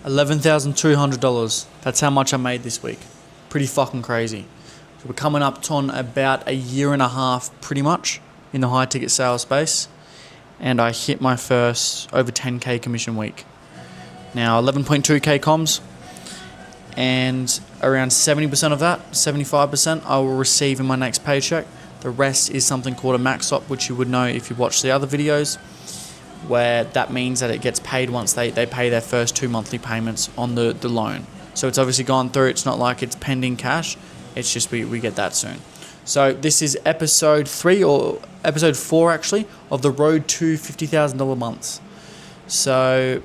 $11,200. That's how much I made this week. Pretty fucking crazy. So we're coming up on about a year and a half, pretty much, in the high ticket sales space. And I hit my first over 10K commission week. Now 11.2K comms, and around 70% of that, 75%, I will receive in my next paycheck. The rest is something called a max op, which you would know if you watch the other videos, where that means that it gets paid once they pay their first 2 monthly payments on the loan. So it's obviously gone through. It's not like it's pending cash. It's just we get that soon. So this is episode 3 or episode 4 actually of the road to $50,000 months. So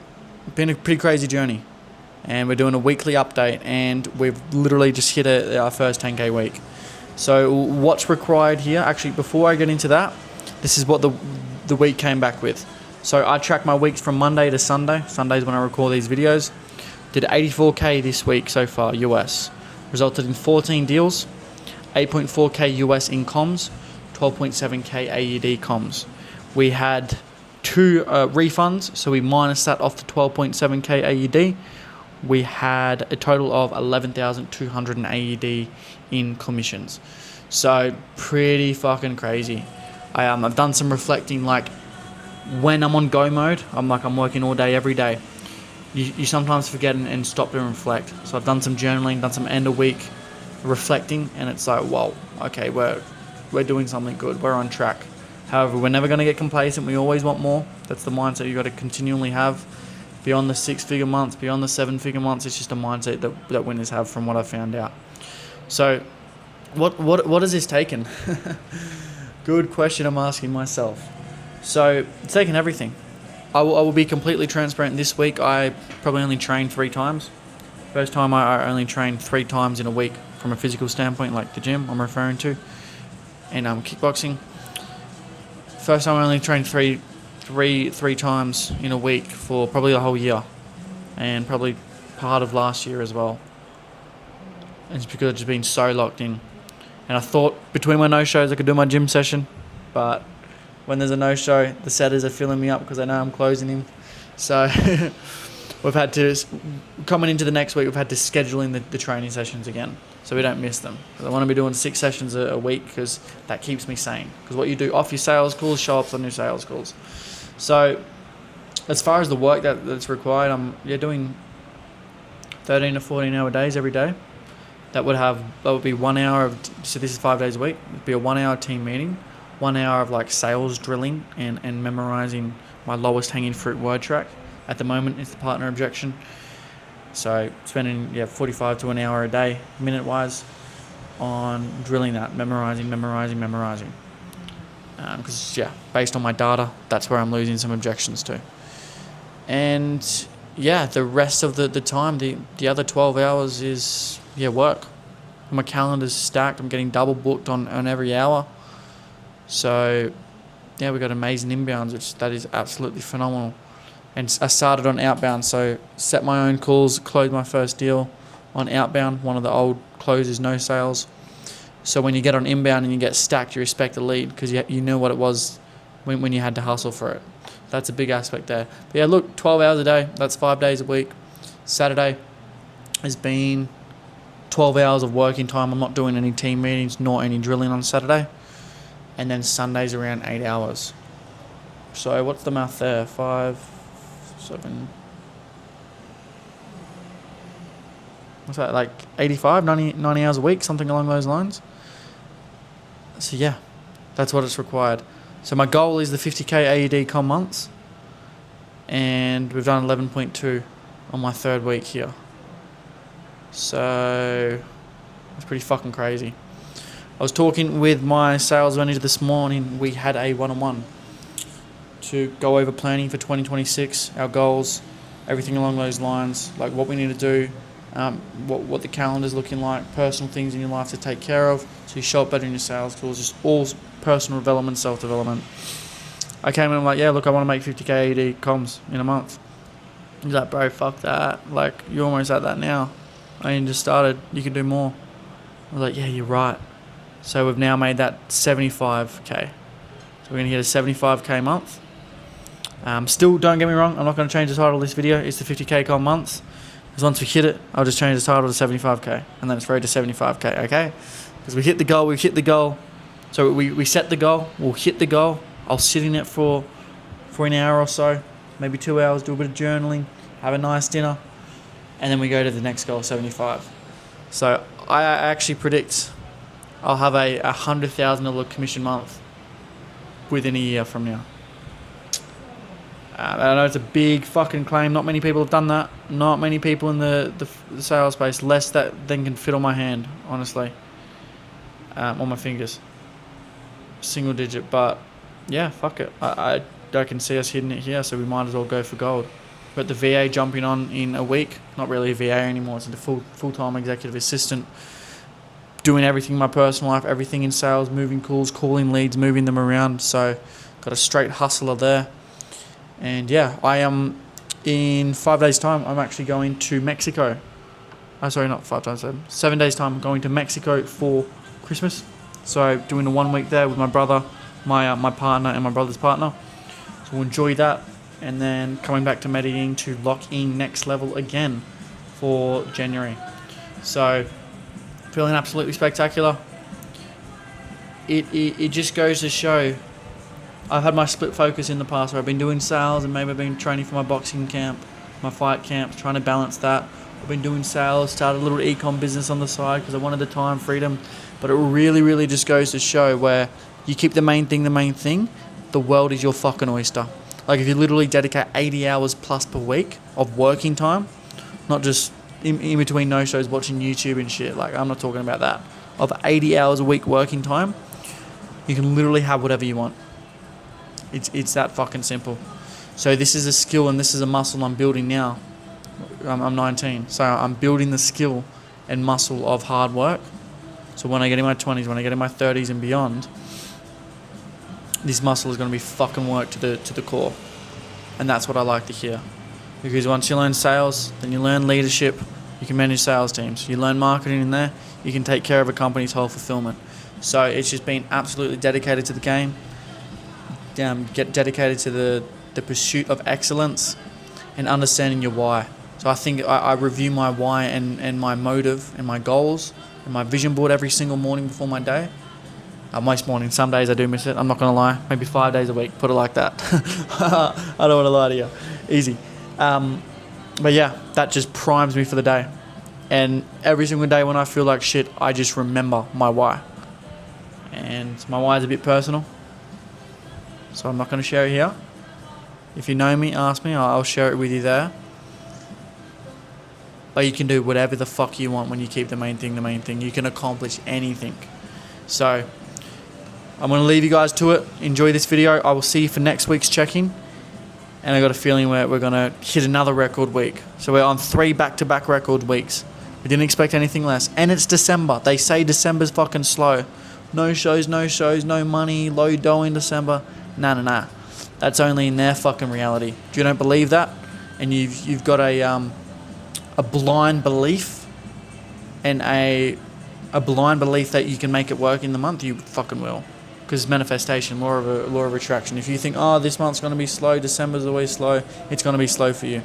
been a pretty crazy journey, and we're doing a weekly update, and we've literally just hit our first 10K week. So what's required here? Actually, before I get into that, this is what the week came back with. So I track my weeks from Monday to Sunday. Sunday's when I record these videos. Did 84K this week so far, US. Resulted in 14 deals, 8.4K US in comms, 12.7K AUD comms. We had 2 refunds, so we minus that off the 12.7K AUD. We had a total of 11,200 AUD in commissions. So pretty fucking crazy. I've done some reflecting, like when I'm on go mode, I'm working all day, every day. You sometimes forget and stop and reflect. So I've done some journaling, done some end of week reflecting, and it's like, whoa, okay, we're doing something good, we're on track. However, we're never going to get complacent. We always want more. That's the mindset you got to continually have. Beyond the 6-figure months, beyond the 7-figure months, it's just a mindset that winners have, from what I've found out. So what has this taken? Good question I'm asking myself. So it's taken everything. I will be completely transparent. This week I probably only trained 3 times. First time I only trained 3 times in a week from a physical standpoint, like the gym I'm referring to, and kickboxing. First time I only trained three times in a week for probably the whole year, and probably part of last year as well. And it's because I've just been so locked in. And I thought between my no-shows I could do my gym session, but when there's a no-show, the setters are filling me up because they know I'm closing him. So we've had to, coming into the next week, we've had to schedule in the training sessions again, so we don't miss them. Because I want to be doing 6 sessions a week, because that keeps me sane. Because what you do off your sales calls, show up on your sales calls. So as far as the work that's required, I'm doing 13 to 14 hour days every day. That would be 1 hour of, so this is 5 days a week. It'd be a 1 hour team meeting, 1 hour of like sales drilling and memorizing my lowest hanging fruit word track. At the moment, it's the partner objection. So spending 45 to an hour a day, minute wise, on drilling that, memorizing. Because based on my data, that's where I'm losing some objections to. And the rest of the time, the other 12 hours is work. My calendar's stacked. I'm getting double booked on every hour. So we got amazing inbounds, which that is absolutely phenomenal. And I started on outbound, so set my own calls, closed my first deal on outbound, one of the old closes, no sales. So when you get on inbound and you get stacked, you respect the lead, because you know what it was when you had to hustle for it. That's a big aspect there. But look, 12 hours a day, that's 5 days a week. Saturday has been 12 hours of working time. I'm not doing any team meetings nor any drilling on Saturday. And then Sunday's around 8 hours. So what's the math there? 5, 7... What's that, like 85, 90 hours a week, something along those lines? So that's what it's required. So my goal is the 50K AUD com months, and we've done 11.2 on my 3rd week here. So it's pretty fucking crazy. I was talking with my sales manager this morning. We had a one-on-one to go over planning for 2026, our goals, everything along those lines, like what we need to do, what the calendar's looking like, personal things in your life to take care of, so you show up better in your sales calls, just all personal development, self-development. I came in and I'm like, look, I want to make 50K AUD comms in a month. He's like, bro, fuck that. Like, you're almost at that now. I mean, just started. You can do more. I was like, yeah, you're right. So we've now made that 75K. So we're going to hit a 75K month. Still, don't get me wrong, I'm not going to change the title of this video. It's the 50K com months. Because once we hit it, I'll just change the title to 75k, and then it's road to 75k, okay? Because we hit the goal, So we set the goal, we'll hit the goal. I'll sit in it for an hour or so, maybe 2 hours, do a bit of journaling, have a nice dinner, and then we go to the next goal, 75. So I actually predict I'll have a $100,000 commission month within a year from now. I know it's a big fucking claim. Not many people have done that. Not many people in the sales space. Less that than can fit on my hand, honestly. On my fingers. Single digit. But, yeah, fuck it. I can see us hitting it here, so we might as well go for gold. But the VA jumping on in a week. Not really a VA anymore. It's a full-time executive assistant. Doing everything in my personal life. Everything in sales. Moving calls, calling leads, moving them around. So, got a straight hustler there. And yeah, I am in 5 days' time. I'm actually going to Mexico. Sorry, not 5 times 7. 7 days' time. I'm going to Mexico for Christmas. So doing a 1 week there with my brother, my partner, and my brother's partner. So we'll enjoy that, and then coming back to Medellin to lock in next level again for January. So feeling absolutely spectacular. It just goes to show. I've had my split focus in the past where I've been doing sales and maybe I've been training for my boxing camp, my fight camp, trying to balance that. I've been doing sales, started a little e-com business on the side because I wanted the time freedom. But it really, really just goes to show where you keep the main thing, the world is your fucking oyster. Like if you literally dedicate 80 hours plus per week of working time, not just in between no-shows watching YouTube and shit, like I'm not talking about that, of 80 hours a week working time, you can literally have whatever you want. It's that fucking simple. So this is a skill and this is a muscle I'm building now. I'm 19, so I'm building the skill and muscle of hard work. So when I get in my 20s, when I get in my 30s and beyond, this muscle is going to be fucking worked to the core. And that's what I like to hear. Because once you learn sales, then you learn leadership, you can manage sales teams. You learn marketing in there, you can take care of a company's whole fulfillment. So it's just been absolutely dedicated to the game. Get dedicated to the pursuit of excellence and understanding your why. So I think I review my why and my motive and my goals and my vision board every single morning before my day. Most mornings, some days I do miss it, I'm not going to lie. Maybe 5 days a week, put it like that. I don't want to lie to you. Easy. But yeah, that just primes me for the day. And every single day when I feel like shit, I just remember my why. And my why is a bit personal. So I'm not going to share it here. If you know me, ask me, I'll share it with you there. But you can do whatever the fuck you want when you keep the main thing. You can accomplish anything. So I'm going to leave you guys to it. Enjoy this video. I will see you for next week's check-in. And I got a feeling we're going to hit another record week. So we're on 3 back-to-back record weeks. We didn't expect anything less. And it's December. They say December's fucking slow. No shows, no money, low dough in December. Nah. That's only in their fucking reality. If you don't believe that, and you've got a blind belief and a blind belief that you can make it work in the month, you fucking will. Because manifestation, law of attraction. If you think, this month's going to be slow, December's always slow, it's going to be slow for you.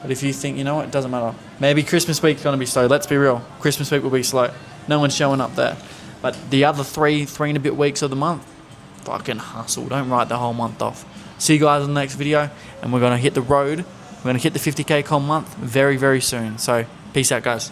But if you think, you know what, it doesn't matter. Maybe Christmas week's going to be slow. Let's be real. Christmas week will be slow. No one's showing up there. But the other three and a bit weeks of the month, fucking hustle. Don't write the whole month off. See you guys in the next video, and we're going to hit the road. We're going to hit the 50k con month very, very soon. So peace out, guys.